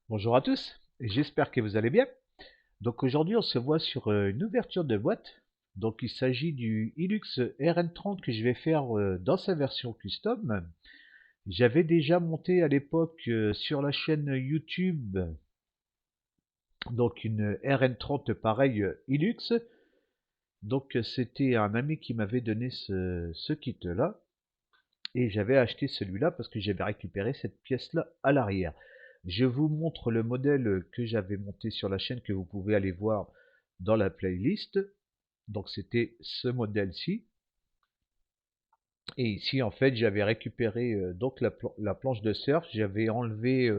Bonjour à tous, j'espère que vous allez bien. Donc aujourd'hui on se voit sur une ouverture de boîte. Donc il s'agit du Hilux RN30 que je vais faire dans sa version custom. J'avais déjà monté à l'époque sur la chaîne YouTube donc une RN30 pareil Hilux. Donc c'était un ami qui m'avait donné ce kit là. Et j'avais acheté celui-là parce que j'avais récupéré cette pièce-là à l'arrière. Je vous montre le modèle que j'avais monté sur la chaîne que vous pouvez aller voir dans la playlist. Donc c'était ce modèle-ci. Et ici en fait j'avais récupéré donc la planche de surf. J'avais enlevé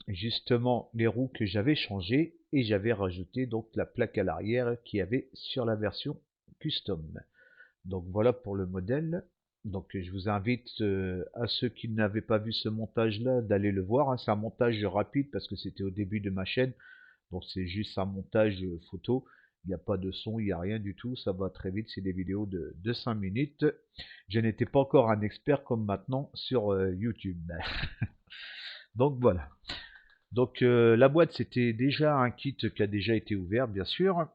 justement les roues que j'avais changées et j'avais rajouté donc la plaque à l'arrière qui avait sur la version custom. Donc voilà pour le modèle. Donc je vous invite à ceux qui n'avaient pas vu ce montage-là d'aller le voir, hein. C'est un montage rapide parce que c'était au début de ma chaîne. Donc c'est juste un montage photo. Il n'y a pas de son, il n'y a rien du tout. Ça va très vite. C'est des vidéos de 5 minutes. Je n'étais pas encore un expert comme maintenant sur YouTube. Donc voilà. Donc la boîte c'était déjà un kit qui a déjà été ouvert bien sûr.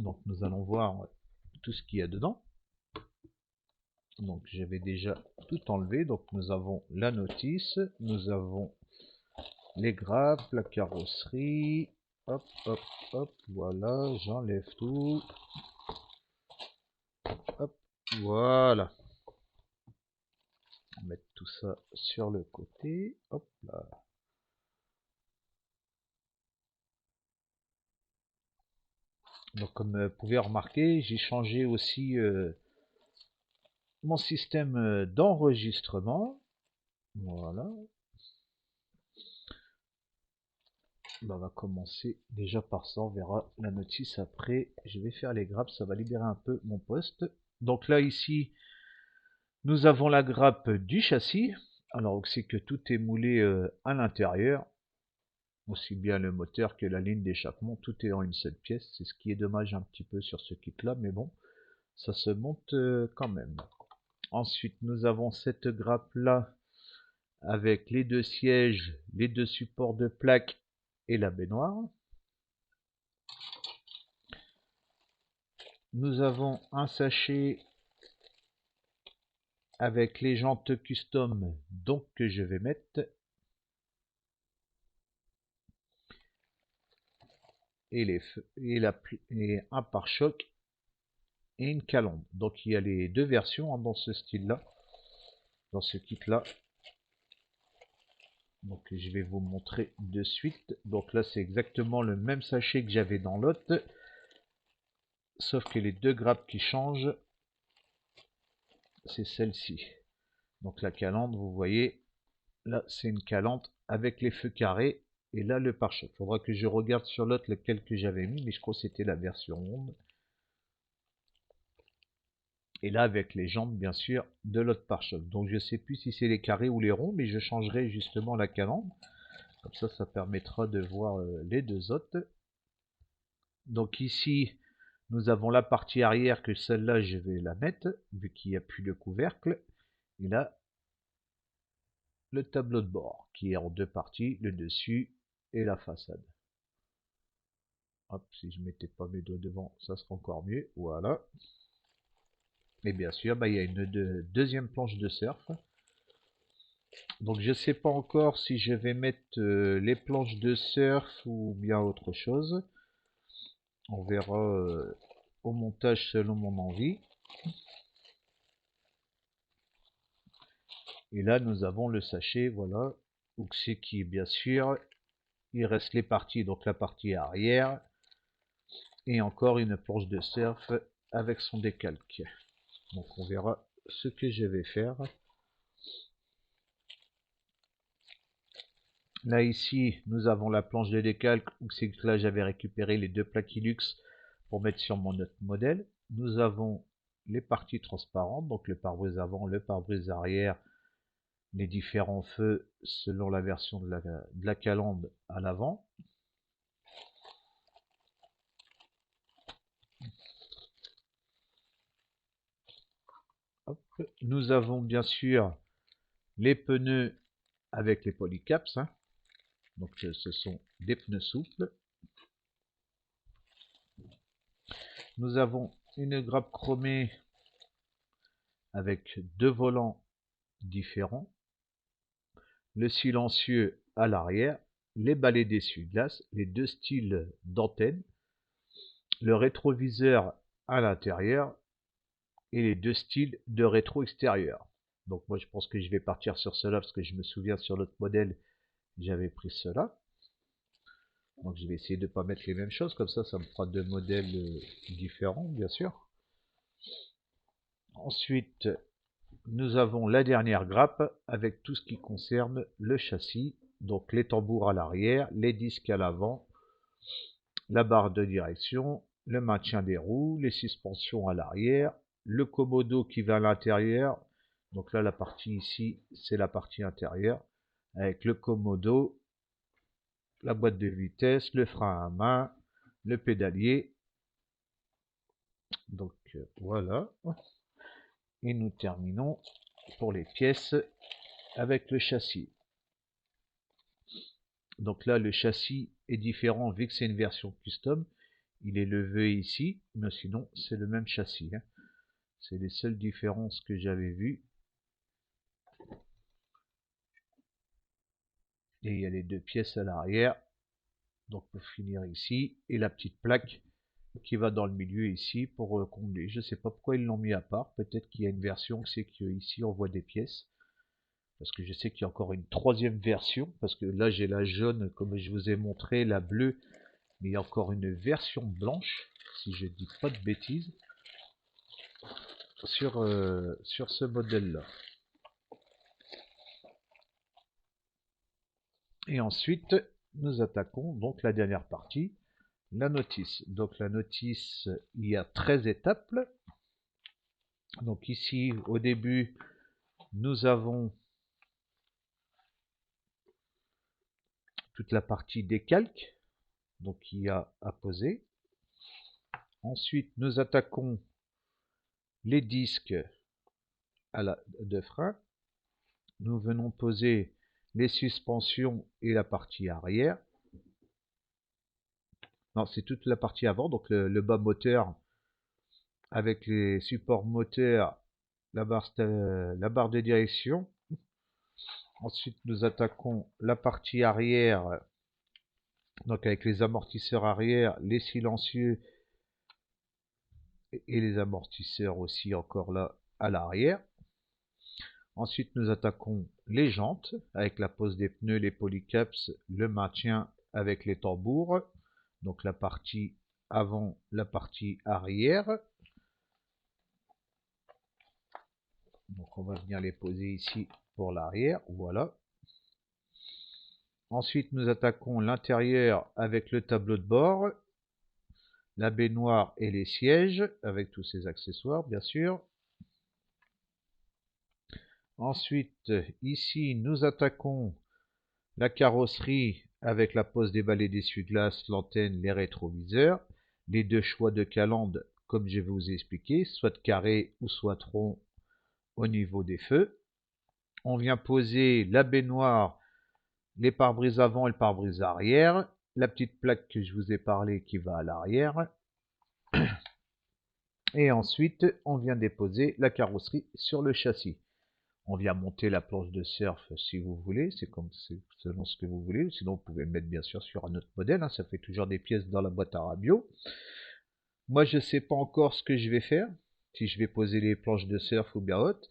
Donc nous allons voir tout ce qu'il y a dedans. Donc j'avais déjà tout enlevé. Donc nous avons la notice, nous avons les grappes, la carrosserie. Hop, hop, hop, voilà, j'enlève tout. Hop, voilà. On va mettre tout ça sur le côté. Hop là. Donc comme vous pouvez remarquer, j'ai changé aussi mon système d'enregistrement. Voilà. On va commencer déjà par ça, on verra la notice après. Je vais faire les grappes, ça va libérer un peu mon poste. Donc là ici, nous avons la grappe du châssis. Alors c'est que tout est moulé à l'intérieur, aussi bien le moteur que la ligne d'échappement, tout est en une seule pièce. C'est ce qui est dommage un petit peu sur ce kit là, mais bon, ça se monte quand même. Ensuite nous avons cette grappe là avec les deux sièges, les deux supports de plaque et la baignoire. Nous avons un sachet avec les jantes custom donc que je vais mettre et, et un pare-choc et une calandre. Donc il y a les deux versions hein, dans ce style là, dans ce kit là. Donc je vais vous montrer de suite. Donc là c'est exactement le même sachet que j'avais dans l'autre, sauf que les deux grappes qui changent c'est celle-ci. Donc la calandre, vous voyez, là c'est une calandre avec les feux carrés. Et là le pare-choc. Il faudra que je regarde sur l'autre lequel que j'avais mis, mais je crois que c'était la version ronde. Et là avec les jambes bien sûr de l'autre pare-choc. Donc je sais plus si c'est les carrés ou les ronds, mais je changerai justement la calandre. Comme ça permettra de voir les deux autres. Donc ici nous avons la partie arrière que celle-là je vais la mettre vu qu'il n'y a plus de couvercle. Et là le tableau de bord qui est en deux parties, le dessus et la façade. Hop, si je mettais pas mes doigts devant, ça serait encore mieux. Voilà. Et bien sûr, il y a une deuxième planche de surf. Donc je sais pas encore si je vais mettre les planches de surf ou bien autre chose. On verra au montage selon mon envie. Et là nous avons le sachet, voilà. Donc c'est qui bien sûr, il reste les parties, donc la partie arrière et encore une planche de surf avec son décalque. Donc on verra ce que je vais faire. Là ici nous avons la planche de décalque où c'est que là j'avais récupéré les deux plaques Hilux pour mettre sur mon autre modèle. Nous avons les parties transparentes, donc le pare-brise avant, le pare-brise arrière, les différents feux selon la version de la calandre à l'avant. Nous avons bien sûr les pneus avec les polycaps, hein. Donc ce sont des pneus souples. Nous avons une grappe chromée avec deux volants différents, le silencieux à l'arrière, les balais d'essuie-glace, les deux styles d'antenne, le rétroviseur à l'intérieur et les deux styles de rétro extérieur. Donc moi je pense que je vais partir sur cela parce que je me souviens sur l'autre modèle j'avais pris cela. Donc je vais essayer de ne pas mettre les mêmes choses, comme ça me fera deux modèles différents bien sûr. Ensuite nous avons la dernière grappe avec tout ce qui concerne le châssis, donc les tambours à l'arrière, les disques à l'avant, la barre de direction, le maintien des roues, les suspensions à l'arrière, le commodo qui va à l'intérieur. Donc là la partie ici c'est la partie intérieure avec le commodo, la boîte de vitesse, le frein à main, le pédalier. Donc voilà. Et nous terminons pour les pièces avec le châssis. Donc là le châssis est différent vu que c'est une version custom. Il est levé ici, mais sinon c'est le même châssis, hein. C'est les seules différences que j'avais vues. Et il y a les deux pièces à l'arrière. Donc pour finir ici, et la petite plaque qui va dans le milieu ici pour combler. Je sais pas pourquoi ils l'ont mis à part. Peut-être qu'il y a une version, c'est qu'ici on voit des pièces. Parce que je sais qu'il y a encore une troisième version. Parce que là j'ai la jaune comme je vous ai montré, la bleue. Mais il y a encore une version blanche, si je dis pas de bêtises, sur ce modèle-là. Et ensuite, nous attaquons donc la dernière partie, la notice. Donc la notice, il y a 13 étapes. Donc ici, au début, nous avons toute la partie décalque, donc il y a à poser. Ensuite, nous attaquons les disques de frein. Nous venons poser les suspensions et la partie arrière. Non, c'est toute la partie avant, donc le bas moteur avec les supports moteurs, la barre de direction. Ensuite, nous attaquons la partie arrière, donc avec les amortisseurs arrière, les silencieux et les amortisseurs aussi encore là à l'arrière. Ensuite, nous attaquons les jantes avec la pose des pneus, les polycaps, le maintien avec les tambours. Donc la partie avant, la partie arrière. Donc on va venir les poser ici pour l'arrière, voilà. Ensuite nous attaquons l'intérieur avec le tableau de bord, la baignoire et les sièges avec tous ces accessoires bien sûr. Ensuite ici nous attaquons la carrosserie avec la pose des balais d'essuie-glace, l'antenne, les rétroviseurs, les deux choix de calandre comme je vais vous expliquer, soit carré ou soit rond au niveau des feux. On vient poser la baignoire, les pare-brises avant et le pare-brise arrière, la petite plaque que je vous ai parlé qui va à l'arrière. Et ensuite, on vient déposer la carrosserie sur le châssis. On vient monter la planche de surf si vous voulez, c'est selon ce que vous voulez. Sinon, vous pouvez le mettre bien sûr sur un autre modèle, hein, ça fait toujours des pièces dans la boîte à radio. Moi, je ne sais pas encore ce que je vais faire, si je vais poser les planches de surf ou bien autre.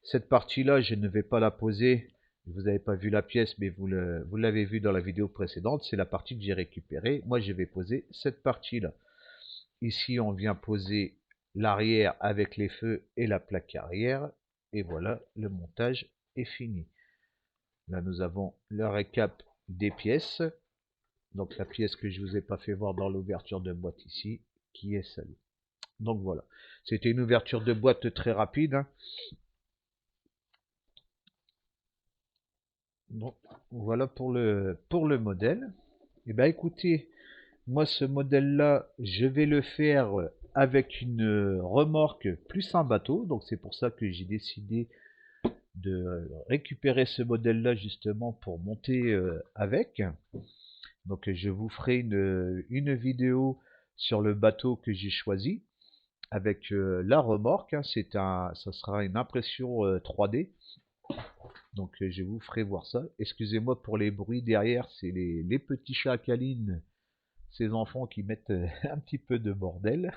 Cette partie-là, je ne vais pas la poser. Vous n'avez pas vu la pièce, mais vous l'avez vu dans la vidéo précédente. C'est la partie que j'ai récupérée. Moi, je vais poser cette partie-là. Ici, on vient poser l'arrière avec les feux et la plaque arrière. Et voilà, le montage est fini. Là, nous avons le récap des pièces. Donc, la pièce que je ne vous ai pas fait voir dans l'ouverture de boîte ici, qui est celle. Donc, voilà. C'était une ouverture de boîte très rapide, hein. Donc voilà pour le modèle. Et ben écoutez, moi ce modèle là, je vais le faire avec une remorque plus un bateau. Donc c'est pour ça que j'ai décidé de récupérer ce modèle-là justement pour monter avec. Donc je vous ferai une vidéo sur le bateau que j'ai choisi avec la remorque. Hein, ça sera une impression 3D. Donc je vous ferai voir ça. Excusez-moi pour les bruits derrière, c'est les petits chats câlines, ces enfants qui mettent un petit peu de bordel.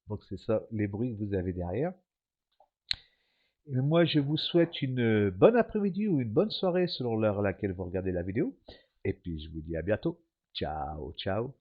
Donc c'est ça les bruits que vous avez derrière. Et moi je vous souhaite une bonne après-midi ou une bonne soirée selon l'heure à laquelle vous regardez la vidéo. Et puis je vous dis à bientôt. Ciao, ciao.